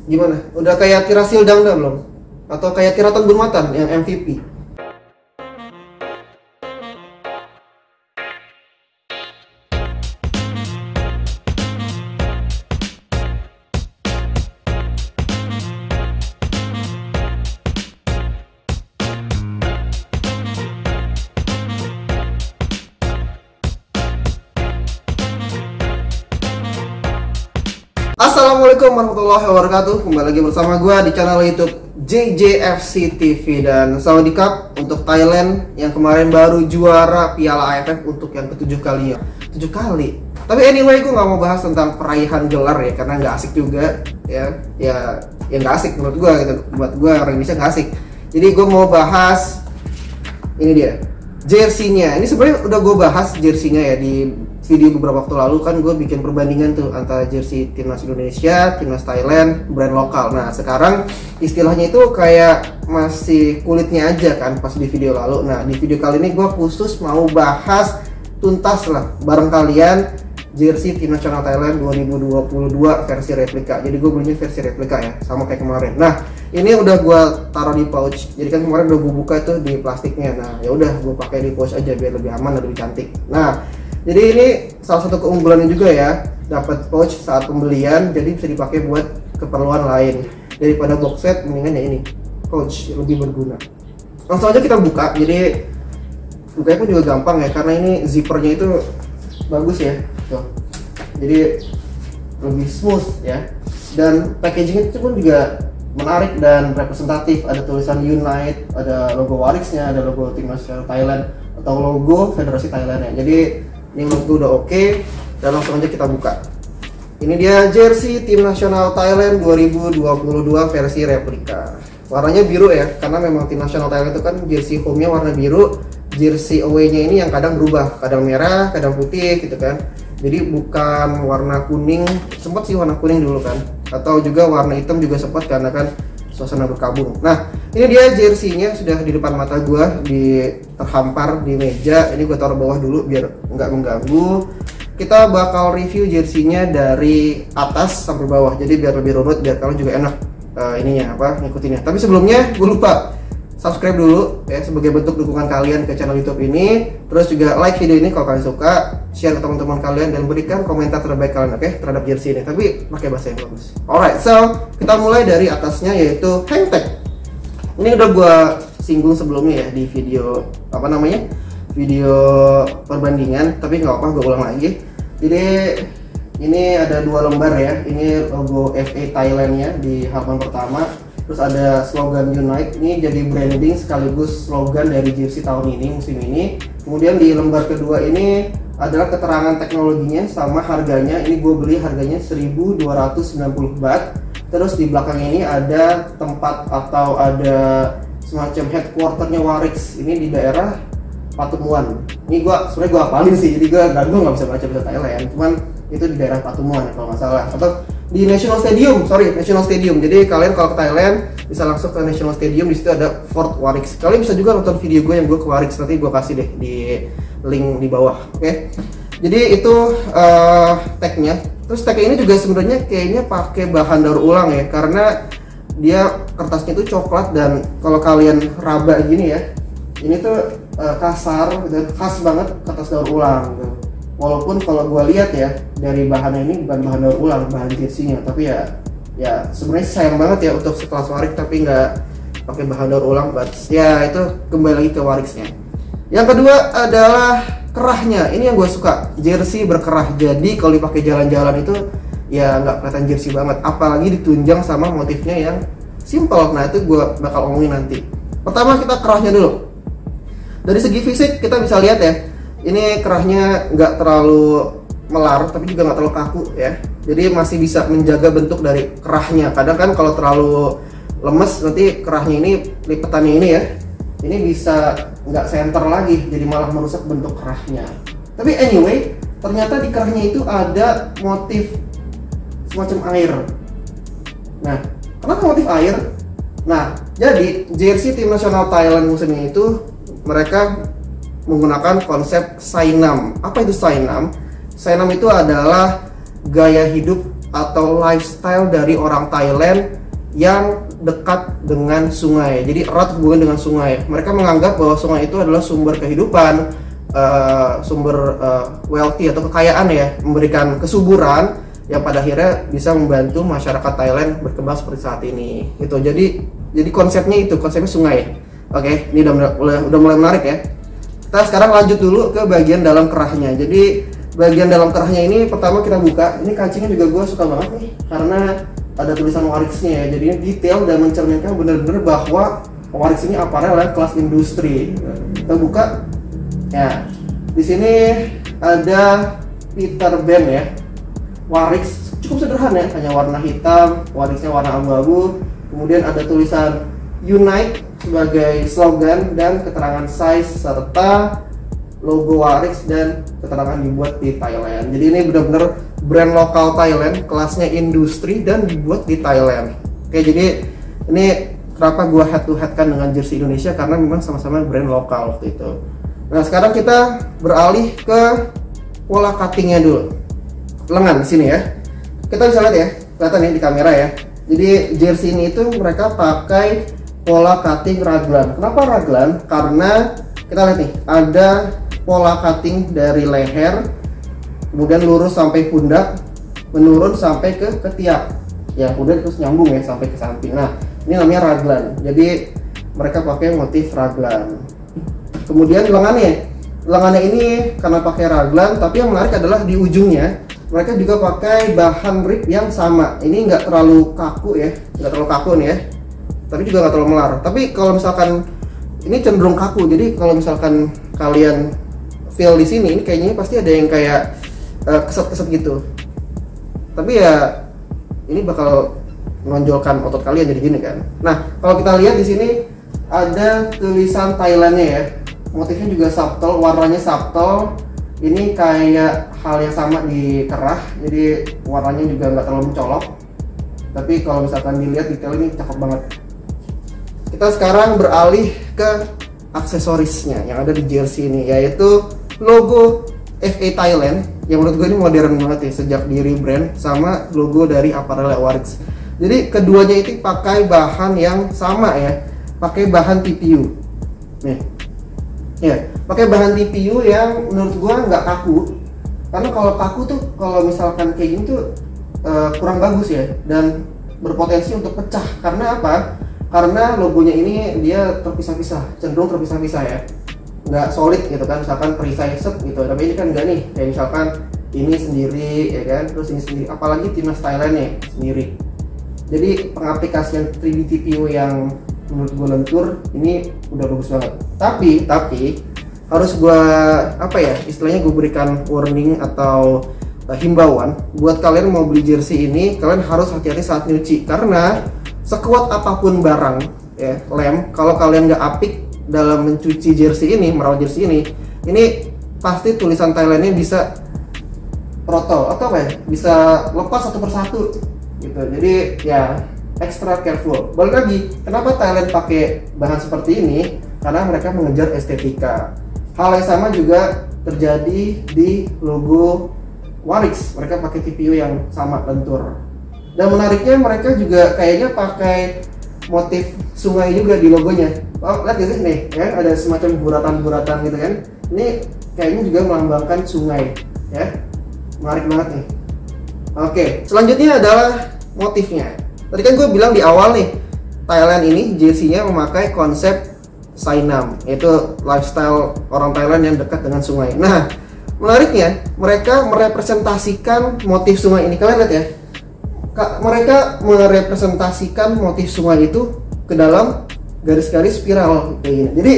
Gimana? Udah kayak Tirasil Dangda belum? Atau kayak Tiratan Burmatan yang MVP? Assalamualaikum warahmatullahi wabarakatuh. Kembali lagi bersama gue di channel YouTube JJFC TV. Dan sawadikap untuk Thailand yang kemarin baru juara Piala AFF untuk yang ke-7 kalinya. 7 kali. Tapi anyway, gue nggak mau bahas tentang peraihan gelar ya, karena nggak asik juga ya nggak asik menurut gue gitu. Buat gue orang Indonesia nggak asik. Jadi gue mau bahas ini dia, jersey-nya. Ini sebenarnya udah gue bahas jersey-nya ya di video beberapa waktu lalu. Kan gue bikin perbandingan tuh antara jersey timnas Indonesia, timnas Thailand, brand lokal. Nah sekarang istilahnya itu kayak masih kulitnya aja kan pas di video lalu. Nah di video kali ini gue khusus mau bahas tuntas lah bareng kalian jersey tim nasional Thailand 2022 versi replika. Jadi gue belinya versi replika ya, sama kayak kemarin. Nah ini udah gue taruh di pouch. Jadi kan kemarin udah gue buka tuh di plastiknya. Nah ya udah gue pakai di pouch aja biar lebih aman dan lebih cantik. Nah jadi ini salah satu keunggulannya juga ya, dapat pouch saat pembelian, jadi bisa dipakai buat keperluan lain. Daripada box set, mendingan ya ini, pouch lebih berguna. Langsung aja kita buka. Jadi bukanya pun juga gampang ya, karena ini zippernya itu bagus ya. Tuh. Jadi lebih smooth ya. Dan packagingnya itu pun juga menarik dan representatif. Ada tulisan Unite, ada logo Warricksnya, ada logo timnas Thailand atau logo Federasi Thailand ya. Jadi ini menurut gue udah oke, dan langsung aja kita buka. Ini dia jersey tim nasional Thailand 2022 versi replika. Warnanya biru ya, karena memang tim nasional Thailand itu kan jersey home-nya warna biru, jersey away-nya ini yang kadang berubah, kadang merah, kadang putih gitu kan. Jadi bukan warna kuning, sempat sih warna kuning dulu kan, atau juga warna hitam juga sempat karena kan suasana berkabung. Nah ini dia jersey-nya sudah di depan mata gue, terhampar di meja. Ini gue taruh bawah dulu biar nggak mengganggu. Kita bakal review jersey-nya dari atas sampai bawah, jadi biar lebih runut, biar kalian juga enak ngikutinnya. Tapi sebelumnya gue lupa subscribe dulu ya, sebagai bentuk dukungan kalian ke channel YouTube ini. Terus juga like video ini kalau kalian suka, share ke teman-teman kalian, dan berikan komentar terbaik kalian terhadap jersey ini, tapi pakai bahasa yang bagus. Alright, so kita mulai dari atasnya, yaitu hang tag. Ini udah gua singgung sebelumnya ya di video video perbandingan, tapi nggak apa, gue ulang lagi. Jadi ini ada 2 lembar ya. Ini logo FA Thailandnya di halaman pertama. Terus ada slogan Unite, ini jadi branding sekaligus slogan dari jersey tahun ini, musim ini. Kemudian di lembar kedua ini adalah keterangan teknologinya sama harganya. Ini gue beli harganya 1.290 baht. Terus di belakang ini ada tempat atau ada semacam headquarternya Warricks. Ini di daerah Patumuan. Ini sebenarnya gue hafalin sih, jadi gue nggak bisa baca bahasa Thailand. Cuman itu di daerah Patumuan kalau nggak salah. Atau di National Stadium. Jadi kalian kalau ke Thailand bisa langsung ke National Stadium. Di situ ada Fort Warricks. Kalian bisa juga nonton video gue yang gue ke Warricks, nanti gue kasih deh di link di bawah. Oke. Jadi itu tagnya. Terus tagnya ini juga sebenarnya kayaknya pakai bahan daur ulang ya, karena dia kertasnya itu coklat, dan kalau kalian raba gini ya, ini tuh kasar gitu, khas banget kertas daur ulang gitu. Walaupun kalau gue lihat ya dari bahannya ini bukan bahan daur ulang, bahan jersey-nya, tapi ya sebenarnya sayang banget ya untuk sekelas Warricks tapi nggak pakai bahan daur ulang. But ya itu kembali lagi ke Warricks-nya. Yang kedua adalah kerahnya. Ini yang gue suka, jersey berkerah. Jadi kalau dipakai jalan-jalan itu ya nggak kelihatan jersey banget, apalagi ditunjang sama motifnya yang simple. Nah itu gue bakal omongin nanti. Pertama kita kerahnya dulu. Dari segi fisik kita bisa lihat ya, ini kerahnya nggak terlalu melar, tapi juga nggak terlalu kaku ya. Jadi masih bisa menjaga bentuk dari kerahnya. Kadang kan kalau terlalu lemes, nanti kerahnya ini, lipetannya ini ya, ini bisa nggak center lagi, jadi malah merusak bentuk kerahnya. Tapi anyway, ternyata di kerahnya itu ada motif semacam air. Nah, kenapa motif air? Nah, jadi jersey tim nasional Thailand musim ini itu mereka menggunakan konsep Sainam. Apa itu Sainam? Sainam itu adalah gaya hidup atau lifestyle dari orang Thailand yang dekat dengan sungai. Jadi erat hubungan dengan sungai. Mereka menganggap bahwa sungai itu adalah sumber kehidupan, sumber wealthy atau kekayaan ya, memberikan kesuburan yang pada akhirnya bisa membantu masyarakat Thailand berkembang seperti saat ini. Gitu. Jadi konsepnya sungai. Oke, ini udah mulai menarik ya. Kita sekarang lanjut dulu ke bagian dalam kerahnya. Jadi bagian dalam kerahnya ini pertama kita buka. Ini kancingnya juga gue suka banget nih karena ada tulisan Warix-nya ya. Jadi ini detail dan mencerminkan benar-benar bahwa Warix ini aparel ya, kelas industri. Kita buka. Ya, di sini ada Peter Ben ya. Warix cukup sederhana ya, hanya warna hitam, Warixnya warna abu-abu. Kemudian ada tulisan Unite sebagai slogan dan keterangan size serta logo Warix dan keterangan dibuat di Thailand. Jadi ini benar-benar brand lokal Thailand, kelasnya industri dan dibuat di Thailand. Oke, jadi ini kenapa gua head to head kan dengan jersey Indonesia karena memang sama-sama brand lokal waktu itu. Nah, sekarang kita beralih ke pola cuttingnya dulu. Lengan di sini ya. Kita bisa lihat ya, kelihatan nih di kamera ya. Jadi jersey ini itu mereka pakai pola cutting raglan. Kenapa raglan? Karena kita lihat nih, ada pola cutting dari leher, kemudian lurus sampai pundak, menurun sampai ke ketiak. Ya, kemudian terus nyambung ya sampai ke samping. Nah, ini namanya raglan. Jadi mereka pakai motif raglan. Kemudian lengannya ini karena pakai raglan, tapi yang menarik adalah di ujungnya mereka juga pakai bahan rib yang sama. Ini nggak terlalu kaku ya, nggak terlalu kaku nih ya, tapi juga nggak terlalu melar. Tapi kalau misalkan ini cenderung kaku, jadi kalau misalkan kalian feel di sini, ini kayaknya pasti ada yang kayak keset-keset gitu. Tapi ya ini bakal menonjolkan otot kalian jadi gini kan. Nah, kalau kita lihat di sini ada tulisan Thailandnya ya. Motifnya juga subtle, warnanya subtle. Ini kayak hal yang sama di kerah, jadi warnanya juga nggak terlalu mencolok. Tapi kalau misalkan dilihat detail ini cakep banget. Kita sekarang beralih ke aksesorisnya yang ada di jersey ini, yaitu logo FA Thailand yang menurut gue ini modern banget ya, sejak di rebrand sama logo dari apparel Warix. Jadi keduanya itu pakai bahan yang sama ya, pakai bahan TPU. Nih, ya, pakai bahan TPU yang menurut gue nggak kaku. Karena kalau kaku tuh, kalau misalkan kayak gini tuh kurang bagus ya, dan berpotensi untuk pecah. Karena apa? Karena logonya ini dia terpisah-pisah, cenderung terpisah-pisah ya, nggak solid gitu kan, misalkan perisai set gitu. Tapi ini kan nggak nih, kayak misalkan ini sendiri ya kan, terus ini sendiri, apalagi timnas Thailand nih sendiri. Jadi pengaplikasian 3D TPU yang menurut gue lentur ini udah bagus banget. Tapi harus gue istilahnya gue berikan warning atau himbauan buat kalian mau beli jersey ini, kalian harus hati-hati saat nyuci karena sekuat apapun barang ya lem, kalau kalian nggak apik dalam mencuci jersey ini, merawat jersey ini pasti tulisan Thailandnya bisa protol atau bisa lepas satu persatu gitu. Jadi ya extra careful. Balik lagi, kenapa Thailand pakai bahan seperti ini? Karena mereka mengejar estetika. Hal yang sama juga terjadi di logo Warix. Mereka pakai TPU yang sama lentur. Dan menariknya mereka juga kayaknya pakai motif sungai juga di logonya. Oh, lihat ya sih nih, ya ada semacam buratan-buratan gitu kan. Ini kayaknya juga melambangkan sungai, ya. Menarik banget nih. Oke, selanjutnya adalah motifnya. Tadi kan gue bilang di awal nih, Thailand ini jersey-nya memakai konsep Sainam, yaitu lifestyle orang Thailand yang dekat dengan sungai. Nah, menariknya mereka merepresentasikan motif sungai ini. Kalian lihat ya, mereka merepresentasikan motif sungai itu ke dalam garis-garis spiral kayak gini. Jadi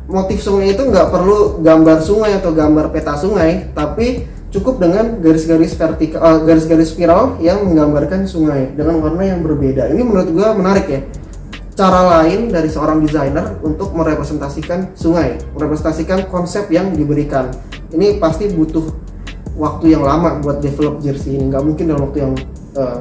motif sungai itu nggak perlu gambar sungai atau gambar peta sungai, tapi cukup dengan garis-garis vertikal, garis-garis spiral yang menggambarkan sungai dengan warna yang berbeda. Ini menurut gua menarik ya. Cara lain dari seorang desainer untuk merepresentasikan sungai, merepresentasikan konsep yang diberikan. Ini pasti butuh waktu yang lama buat develop jersey ini, nggak mungkin dalam waktu yang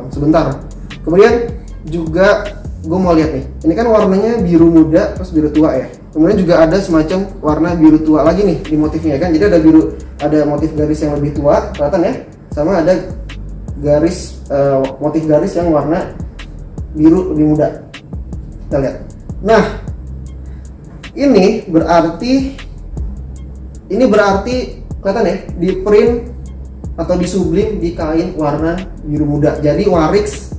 sebentar. Kemudian juga gue mau lihat nih, ini kan warnanya biru muda terus biru tua ya. Kemudian juga ada semacam warna biru tua lagi nih di motifnya kan. Jadi ada biru, ada motif garis yang lebih tua, kelihatan ya, sama ada garis motif garis yang warna biru lebih muda. Kita lihat. Nah, ini berarti kelihatan ya, di print atau disublim di kain warna biru muda. Jadi Warix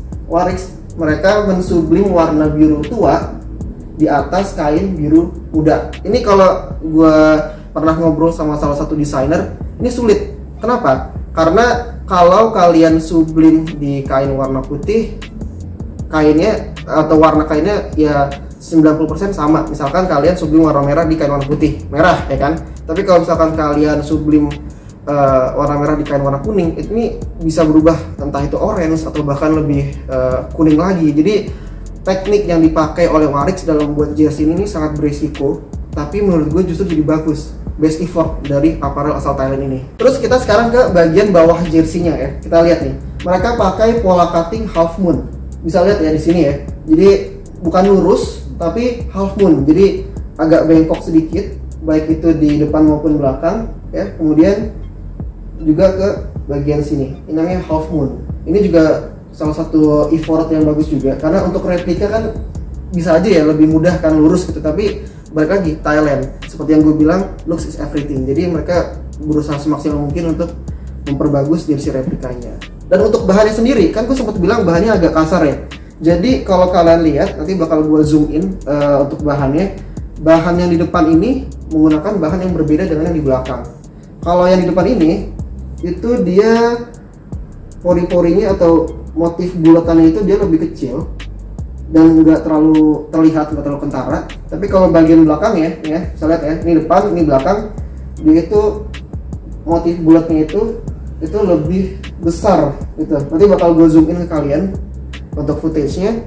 mereka mensublim warna biru tua di atas kain biru muda. Ini kalau gue pernah ngobrol sama salah satu desainer, ini sulit. Kenapa? Karena kalau kalian sublim di kain warna putih, kainnya atau warna kainnya ya 90% sama. Misalkan kalian sublim warna merah di kain warna putih, merah ya kan. Tapi kalau misalkan kalian sublim warna merah di kain warna kuning, ini bisa berubah entah itu orange atau bahkan lebih kuning lagi. Jadi teknik yang dipakai oleh Warix dalam membuat jersey ini sangat berisiko, tapi menurut gue justru jadi bagus. Best effort dari apparel asal Thailand ini. Terus kita sekarang ke bagian bawah jersey-nya ya. Kita lihat nih, mereka pakai pola cutting half moon. Bisa lihat ya di sini ya. Jadi bukan lurus tapi half moon. Jadi agak bengkok sedikit, baik itu di depan maupun belakang ya. Kemudian juga ke bagian sini. Ini namanya half moon. Ini juga salah satu effort yang bagus juga, karena untuk replika kan bisa aja ya lebih mudah kan lurus gitu, tapi balik lagi Thailand seperti yang gue bilang, looks is everything. Jadi mereka berusaha semaksimal mungkin untuk memperbagus jersey replikanya. Dan untuk bahannya sendiri, kan gue sempat bilang bahannya agak kasar ya. Jadi kalau kalian lihat, nanti bakal gue zoom in untuk bahannya. Bahan yang di depan ini menggunakan bahan yang berbeda dengan yang di belakang. Kalau yang di depan ini, itu dia pori-porinya atau motif bulatannya itu dia lebih kecil dan nggak terlalu terlihat, nggak terlalu kentara. Tapi kalau bagian belakang ya, saya lihat ya, ini depan, ini belakang, dia itu motif bulatnya itu lebih besar gitu. Nanti bakal gue zoom in ke kalian untuk footage-nya.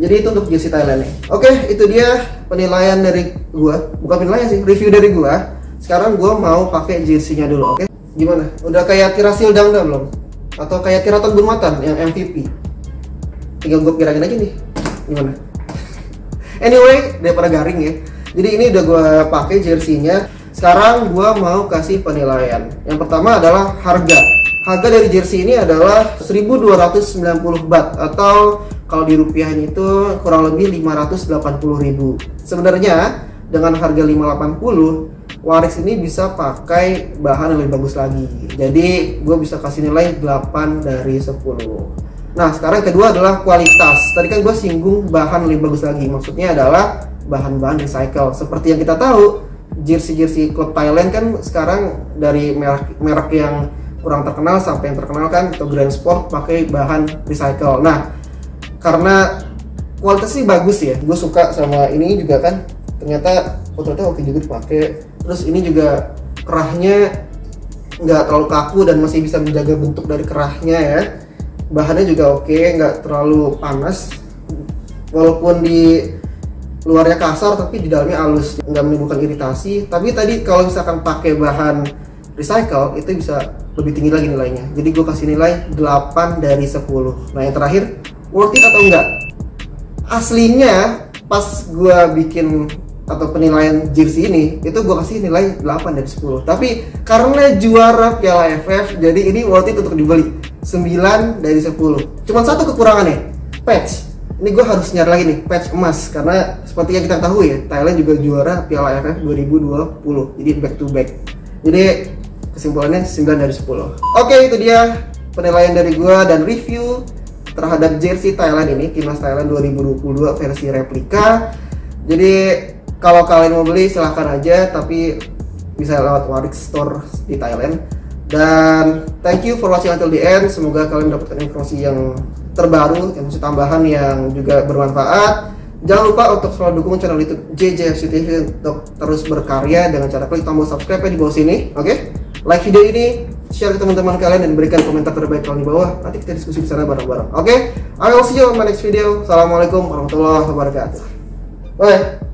Jadi itu untuk jersey Thailand nih. Oke, itu dia penilaian dari gue, bukan penilaian sih, review dari gue. Sekarang gue mau pakai jersey-nya dulu, oke? Gimana? Udah kayak Tirasil Dangda belum? Atau kayak Tiraton Bunmatan yang MVP? Tinggal gue pirangin aja nih. Gimana? Anyway, daripada garing ya. Jadi ini udah gue pakai jersey-nya. Sekarang gue mau kasih penilaian. Yang pertama adalah harga. Harga dari jersey ini adalah 1.290 baht atau kalau dirupiahin itu kurang lebih 580.000. Sebenarnya dengan harga 580, Warix ini bisa pakai bahan yang lebih bagus lagi. Jadi gue bisa kasih nilai 8 dari 10. Nah sekarang kedua adalah kualitas. Tadi kan gue singgung bahan lebih bagus lagi. Maksudnya adalah bahan-bahan recycle. Seperti yang kita tahu, jersey-jersey klub Thailand kan sekarang dari merek yang kurang terkenal sampai yang terkenal kan, atau Grand Sport pakai bahan recycle. Nah karena kualitasnya bagus ya, gue suka sama ini juga kan. Ternyata oke juga dipakai. Terus ini juga kerahnya nggak terlalu kaku dan masih bisa menjaga bentuk dari kerahnya ya. Bahannya juga oke, nggak terlalu panas. Walaupun di luarnya kasar tapi di dalamnya halus, nggak menimbulkan iritasi. Tapi tadi kalau misalkan pakai bahan recycle itu bisa lebih tinggi lagi nilainya. Jadi gue kasih nilai 8 dari 10. Nah yang terakhir, worth it atau enggak? Aslinya pas gue bikin atau penilaian jersey ini, itu gue kasih nilai 8 dari 10. Tapi karena juara Piala AFF, jadi ini worth it untuk dibeli. 9 dari 10. Cuman satu kekurangannya, patch. Ini gue harus nyari lagi nih, patch emas. Karena seperti yang kita tahu ya, Thailand juga juara Piala AFF 2020. Jadi back to back. Jadi kesimpulannya 9 dari 10. Oke, itu dia penilaian dari gue dan review terhadap jersey Thailand ini, Timnas Thailand 2022 versi replika. Jadi kalau kalian mau beli silahkan aja, tapi bisa lewat Warix Store di Thailand. Dan thank you for watching until the end. Semoga kalian mendapatkan informasi yang terbaru, informasi tambahan yang juga bermanfaat. Jangan lupa untuk selalu dukung channel YouTube JJFC TV untuk terus berkarya dengan cara klik tombol subscribe di bawah sini. Oke? Like video ini, share ke teman-teman kalian, dan berikan komentar terbaik kalian di bawah. Nanti kita diskusi di sana bareng-bareng. Oke? I will see you on my next video. Assalamualaikum warahmatullahi wabarakatuh. Bye.